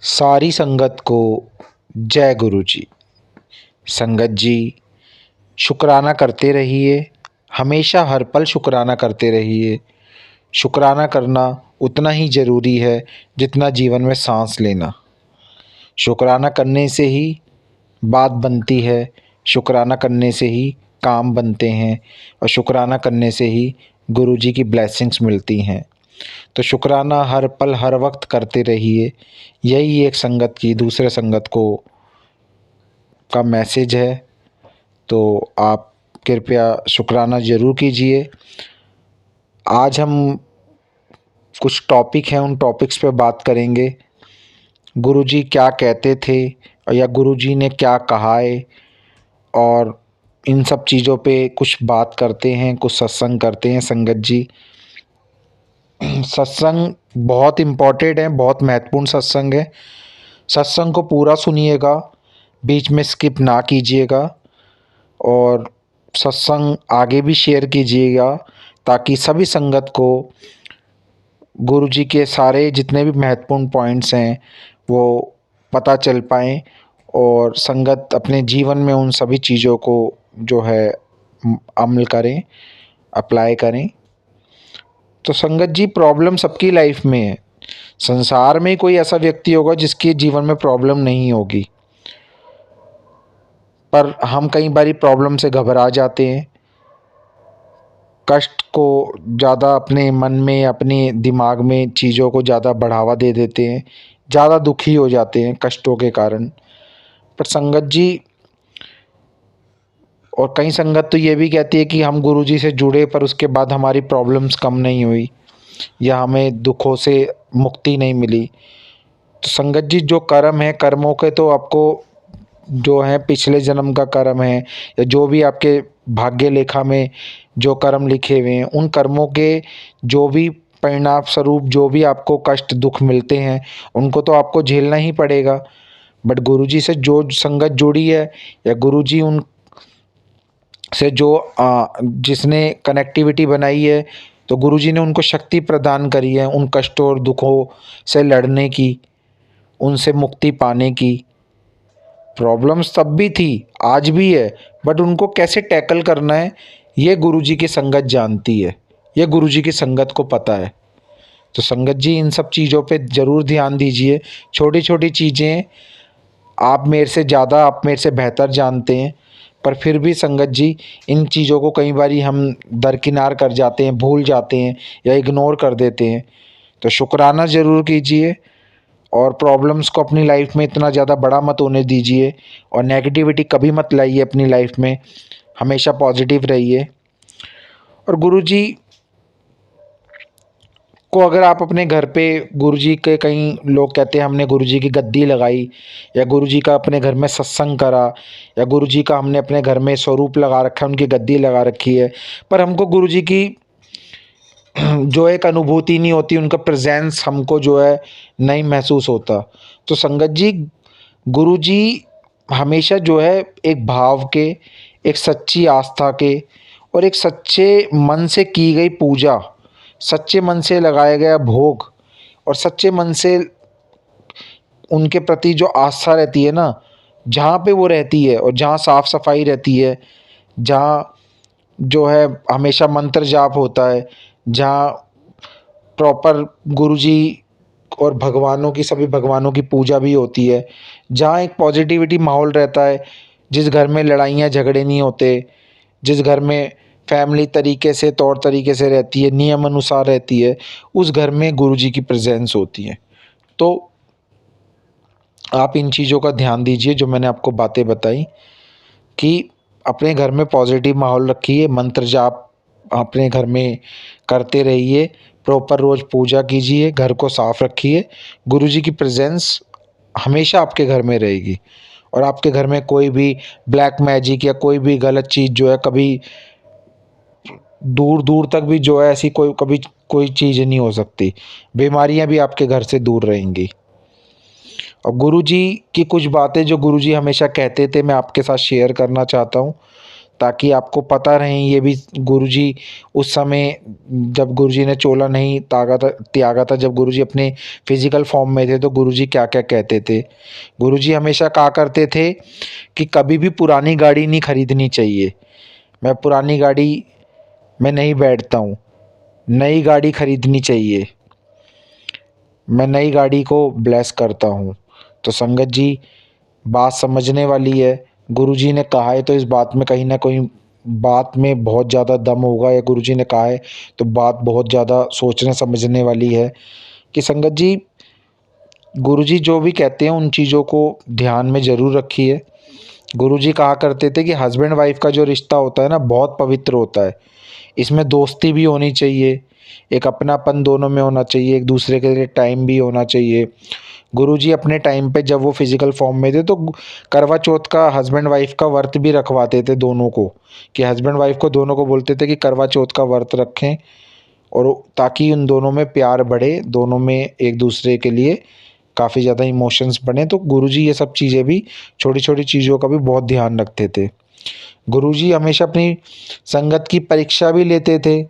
सारी संगत को जय गुरु जी। संगत जी, शुक्राना करते रहिए, हमेशा हर पल शुक्राना करते रहिए। शुक्राना करना उतना ही ज़रूरी है जितना जीवन में सांस लेना। शुक्राना करने से ही बात बनती है, शुक्राना करने से ही काम बनते हैं और शुक्राना करने से ही गुरु जी की ब्लेसिंग्स मिलती हैं। तो शुक्राना हर पल हर वक्त करते रहिए। यही एक संगत की दूसरे संगत को का मैसेज है। तो आप कृपया शुक्राना ज़रूर कीजिए। आज हम कुछ टॉपिक हैं, उन टॉपिक्स पे बात करेंगे। गुरुजी क्या कहते थे या गुरुजी ने क्या कहा है, और इन सब चीज़ों पे कुछ बात करते हैं, कुछ सत्संग करते हैं संगत जी। सत्संग बहुत इम्पोर्टेंट है, बहुत महत्वपूर्ण सत्संग है। सत्संग को पूरा सुनिएगा, बीच में स्किप ना कीजिएगा और सत्संग आगे भी शेयर कीजिएगा ताकि सभी संगत को गुरुजी के सारे जितने भी महत्वपूर्ण पॉइंट्स हैं वो पता चल पाएँ और संगत अपने जीवन में उन सभी चीज़ों को जो है अमल करें, अप्लाई करें। तो संगत जी, प्रॉब्लम सबकी लाइफ में है। संसार में कोई ऐसा व्यक्ति होगा जिसके जीवन में प्रॉब्लम नहीं होगी, पर हम कई बारी प्रॉब्लम से घबरा जाते हैं, कष्ट को ज़्यादा अपने मन में, अपने दिमाग में चीज़ों को ज़्यादा बढ़ावा दे देते हैं, ज़्यादा दुखी हो जाते हैं कष्टों के कारण। पर संगत जी, और कई संगत तो ये भी कहती है कि हम गुरुजी से जुड़े पर उसके बाद हमारी प्रॉब्लम्स कम नहीं हुई या हमें दुखों से मुक्ति नहीं मिली। तो संगत जी, जो कर्म है, कर्मों के तो आपको जो है पिछले जन्म का कर्म है या जो भी आपके भाग्य लेखा में जो कर्म लिखे हुए हैं, उन कर्मों के जो भी परिणाम स्वरूप जो भी आपको कष्ट दुख मिलते हैं उनको तो आपको झेलना ही पड़ेगा। बट गुरुजी से जो संगत जुड़ी है या गुरुजी उन से जो जिसने कनेक्टिविटी बनाई है, तो गुरुजी ने उनको शक्ति प्रदान करी है उन कष्टों और दुखों से लड़ने की, उनसे मुक्ति पाने की। प्रॉब्लम्स तब भी थी, आज भी है, बट उनको कैसे टैकल करना है ये गुरुजी की संगत जानती है, ये गुरुजी की संगत को पता है। तो संगत जी, इन सब चीज़ों पे ज़रूर ध्यान दीजिए। छोटी छोटी चीज़ें आप मेरे से ज़्यादा, आप मेरे से बेहतर जानते हैं, पर फिर भी संगत जी, इन चीज़ों को कई बारी हम दरकिनार कर जाते हैं, भूल जाते हैं या इग्नोर कर देते हैं। तो शुक्राना ज़रूर कीजिए और प्रॉब्लम्स को अपनी लाइफ में इतना ज़्यादा बड़ा मत होने दीजिए और नेगेटिविटी कभी मत लाइए अपनी लाइफ में। हमेशा पॉजिटिव रहिए। और गुरुजी को अगर आप अपने घर पे, गुरुजी के कई लोग कहते हैं हमने गुरुजी की गद्दी लगाई या गुरुजी का अपने घर में सत्संग करा या गुरुजी का हमने अपने घर में स्वरूप लगा रखा है, उनकी गद्दी लगा रखी है, पर हमको गुरुजी की जो एक अनुभूति नहीं होती, उनका प्रेजेंस हमको जो है नहीं महसूस होता। तो संगत जी, गुरुजी हमेशा जो है एक भाव के, एक सच्ची आस्था के और एक सच्चे मन से की गई पूजा, सच्चे मन से लगाया गया भोग और सच्चे मन से उनके प्रति जो आस्था रहती है ना, जहाँ पे वो रहती है और जहाँ साफ सफाई रहती है, जहाँ जो है हमेशा मंत्र जाप होता है, जहाँ प्रॉपर गुरुजी और भगवानों की, सभी भगवानों की पूजा भी होती है, जहाँ एक पॉजिटिविटी माहौल रहता है, जिस घर में लड़ाइयाँ झगड़े नहीं होते, जिस घर में फैमिली तरीके से, तौर तरीके से रहती है, नियम अनुसार रहती है, उस घर में गुरुजी की प्रेजेंस होती है। तो आप इन चीज़ों का ध्यान दीजिए जो मैंने आपको बातें बताई, कि अपने घर में पॉजिटिव माहौल रखिए, मंत्र जाप अपने घर में करते रहिए, प्रॉपर रोज़ पूजा कीजिए, घर को साफ रखिए। गुरुजी की प्रेजेंस हमेशा आपके घर में रहेगी और आपके घर में कोई भी ब्लैक मैजिक या कोई भी गलत चीज़ जो है कभी दूर दूर तक भी जो है ऐसी कोई कभी कोई चीज़ नहीं हो सकती। बीमारियां भी आपके घर से दूर रहेंगी। और गुरुजी की कुछ बातें जो गुरुजी हमेशा कहते थे, मैं आपके साथ शेयर करना चाहता हूँ ताकि आपको पता रहे ये भी गुरुजी उस समय जब गुरुजी ने चोला नहीं त्यागा था, जब गुरुजी अपने फिजिकल फॉर्म में थे तो गुरुजी क्या क्या कहते थे। गुरुजी हमेशा कहा करते थे कि कभी भी पुरानी गाड़ी नहीं खरीदनी चाहिए, मैं पुरानी गाड़ी में नहीं बैठता हूँ, नई गाड़ी खरीदनी चाहिए, मैं नई गाड़ी को ब्लेस करता हूँ। तो संगत जी, बात समझने वाली है। गुरुजी ने कहा है तो इस बात में कहीं ना कहीं बात में बहुत ज़्यादा दम होगा, या गुरुजी ने कहा है तो बात बहुत ज़्यादा सोचने समझने वाली है कि संगत जी, गुरुजी जो भी कहते हैं उन चीज़ों को ध्यान में ज़रूर रखिए। गुरुजी कहा करते थे कि हस्बैंड वाइफ का जो रिश्ता होता है ना, बहुत पवित्र होता है। इसमें दोस्ती भी होनी चाहिए, एक अपनापन दोनों में होना चाहिए, एक दूसरे के लिए टाइम भी होना चाहिए। गुरुजी अपने टाइम पे जब वो फिजिकल फॉर्म में थे तो करवा चौथ का हस्बैंड वाइफ का व्रत भी रखवाते थे दोनों को, कि हस्बैंड वाइफ को दोनों को बोलते थे कि करवा चौथ का व्रत रखें, और ताकि उन दोनों में प्यार बढ़े, दोनों में एक दूसरे के लिए काफ़ी ज़्यादा इमोशंस बने। तो गुरुजी ये सब चीज़ें भी, छोटी छोटी चीज़ों का भी बहुत ध्यान रखते थे। गुरुजी हमेशा अपनी संगत की परीक्षा भी लेते थे।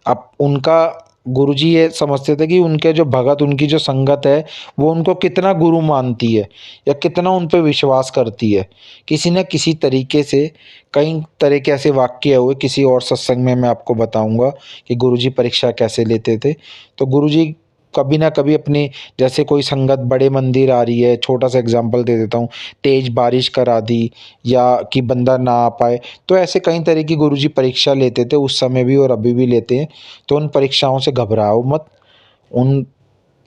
अब उनका गुरुजी ये समझते थे कि उनके जो भगत, उनकी जो संगत है, वो उनको कितना गुरु मानती है या कितना उन पे विश्वास करती है। किसी न किसी तरीके से कई तरह के ऐसे वाक्य हुए, किसी और सत्संग में मैं आपको बताऊंगा कि गुरुजी परीक्षा कैसे लेते थे। तो गुरुजी कभी ना कभी अपनी, जैसे कोई संगत बड़े मंदिर आ रही है, छोटा सा एग्जांपल दे देता हूँ, तेज बारिश करा दी या कि बंदा ना आ पाए, तो ऐसे कई तरह की गुरुजी परीक्षा लेते थे उस समय भी और अभी भी लेते हैं। तो उन परीक्षाओं से घबराओ मत, उन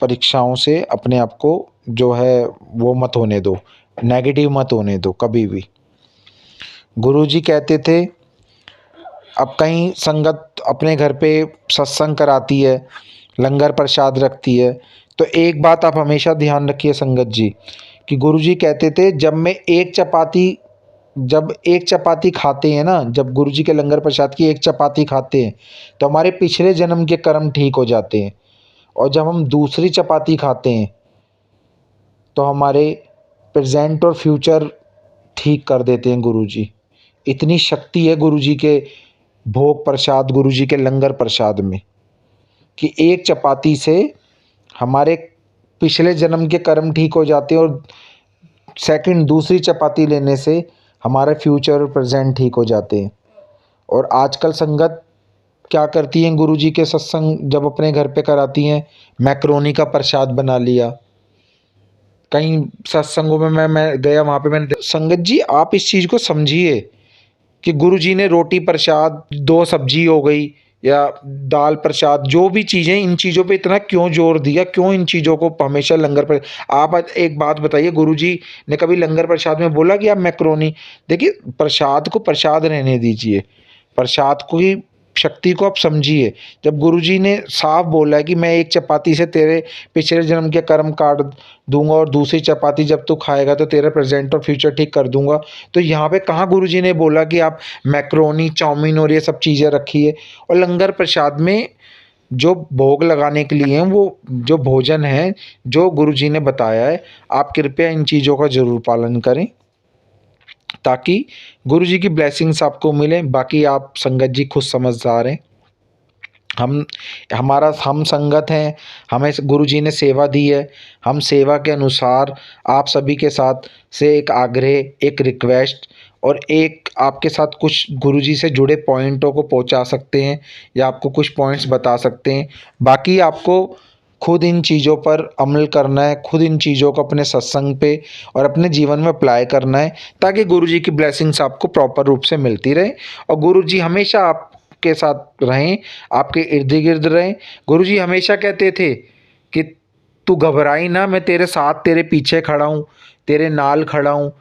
परीक्षाओं से अपने आप को जो है वो मत होने दो, नेगेटिव मत होने दो कभी भी। गुरुजी कहते थे, अब कहीं संगत अपने घर पे सत्संग कराती है, लंगर प्रसाद रखती है, तो एक बात आप हमेशा ध्यान रखिए संगत जी, कि गुरुजी कहते थे जब एक चपाती खाते हैं ना, जब गुरुजी के लंगर प्रसाद की एक चपाती खाते हैं तो हमारे पिछले जन्म के कर्म ठीक हो जाते हैं, और जब हम दूसरी चपाती खाते हैं तो हमारे प्रेजेंट और फ्यूचर ठीक कर देते हैं गुरुजी। इतनी शक्ति है गुरुजी के भोग प्रसाद, गुरुजी के लंगर प्रसाद में, कि एक चपाती से हमारे पिछले जन्म के कर्म ठीक हो जाते हैं, और सेकंड दूसरी चपाती लेने से हमारे फ्यूचर और प्रेजेंट ठीक हो जाते हैं। और आजकल संगत क्या करती हैं, गुरुजी के सत्संग जब अपने घर पे कराती हैं, मैक्रोनी का प्रसाद बना लिया। कई सत्संगों में मैं गया, वहाँ पे मैंने संगत जी, आप इस चीज़ को समझिए कि गुरुजी ने रोटी प्रसाद, दो सब्जी हो गई या दाल प्रसाद, जो भी चीज़ें, इन चीज़ों पे इतना क्यों जोर दिया, क्यों इन चीज़ों को हमेशा लंगर पर। आप एक बात बताइए, गुरुजी ने कभी लंगर प्रसाद में बोला कि आप मैक्रोनी, देखिए प्रसाद को प्रसाद रहने दीजिए, प्रसाद को ही शक्ति को आप समझिए। जब गुरुजी ने साफ बोला है कि मैं एक चपाती से तेरे पिछले जन्म के कर्म काट दूंगा, और दूसरी चपाती जब तू खाएगा तो तेरा प्रेजेंट और फ्यूचर ठीक कर दूंगा, तो यहाँ पे कहाँ गुरुजी ने बोला कि आप मैक्रोनी, चाउमीन और ये सब चीज़ें रखिए। और लंगर प्रसाद में जो भोग लगाने के लिए हैं, वो जो भोजन है जो गुरुजी ने बताया है, आप कृपया इन चीज़ों का ज़रूर पालन करें, ताकि गुरुजी की ब्लेसिंग्स आपको मिले। बाकी आप संगत जी खुद समझदार हैं, हम संगत हैं, हमें गुरुजी ने सेवा दी है, हम सेवा के अनुसार आप सभी के साथ से एक आग्रह, एक रिक्वेस्ट और एक आपके साथ कुछ गुरुजी से जुड़े पॉइंटों को पहुंचा सकते हैं, या आपको कुछ पॉइंट्स बता सकते हैं। बाकी आपको खुद इन चीज़ों पर अमल करना है, खुद इन चीज़ों को अपने सत्संग पे और अपने जीवन में अप्लाई करना है, ताकि गुरुजी की ब्लेसिंग्स आपको प्रॉपर रूप से मिलती रहे, और गुरुजी हमेशा आपके साथ रहें, आपके इर्द गिर्द रहें। गुरुजी हमेशा कहते थे कि तू घबराई ना, मैं तेरे साथ, तेरे पीछे खड़ा हूँ, तेरे नाल खड़ा हूँ,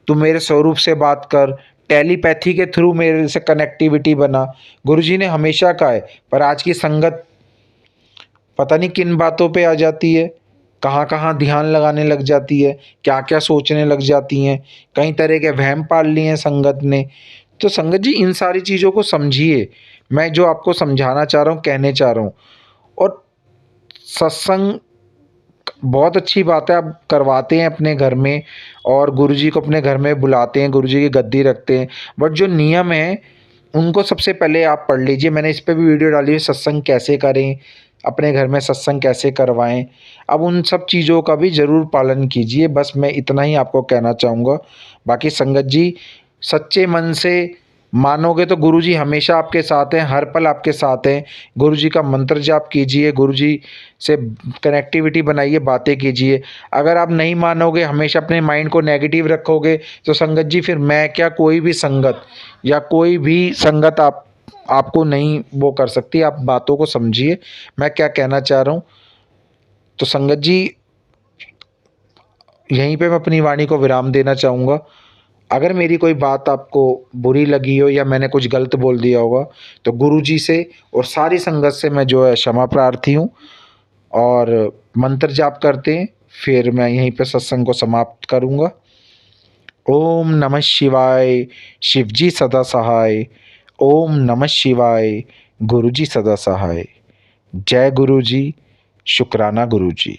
तू मेरे स्वरूप से बात कर, टेलीपैथी के थ्रू मेरे से कनेक्टिविटी बना। गुरुजी ने हमेशा कहा है, पर आज की संगत पता नहीं किन बातों पे आ जाती है, कहाँ कहाँ ध्यान लगाने लग जाती है, क्या क्या सोचने लग जाती हैं, कई तरह के वहम पाल लिए हैं संगत ने। तो संगत जी, इन सारी चीज़ों को समझिए, मैं जो आपको समझाना चाह रहा हूँ, कहने चाह रहा हूँ। और सत्संग बहुत अच्छी बात है, आप करवाते हैं अपने घर में और गुरुजी को अपने घर में बुलाते हैं, गुरुजी की गद्दी रखते हैं। बट जो नियम है, उनको सबसे पहले आप पढ़ लीजिए। मैंने इस पे भी वीडियो डाली है, सत्संग कैसे करें, अपने घर में सत्संग कैसे करवाएँ। अब उन सब चीज़ों का भी ज़रूर पालन कीजिए, बस मैं इतना ही आपको कहना चाहूँगा। बाकी संगत जी, सच्चे मन से मानोगे तो गुरुजी हमेशा आपके साथ हैं, हर पल आपके साथ हैं। गुरुजी का मंत्र जाप कीजिए, गुरुजी से कनेक्टिविटी बनाइए, बातें कीजिए। अगर आप नहीं मानोगे, हमेशा अपने माइंड को नेगेटिव रखोगे, तो संगत जी फिर मैं क्या, कोई भी संगत या कोई भी संगत आपको नहीं वो कर सकती। आप बातों को समझिए, मैं क्या कहना चाह रहा हूँ। तो संगत जी, यहीं पे मैं अपनी वाणी को विराम देना चाहूँगा। अगर मेरी कोई बात आपको बुरी लगी हो या मैंने कुछ गलत बोल दिया होगा, तो गुरुजी से और सारी संगत से मैं जो है क्षमा प्रार्थी हूँ। और मंत्र जाप करते हैं, फिर मैं यहीं पे सत्संग को समाप्त करूँगा। ओम नमः शिवाय, शिवजी सदा सहाय। ओम नमः शिवाय, गुरुजी सदा सहाय। जय गुरुजी, शुक्राना गुरुजी।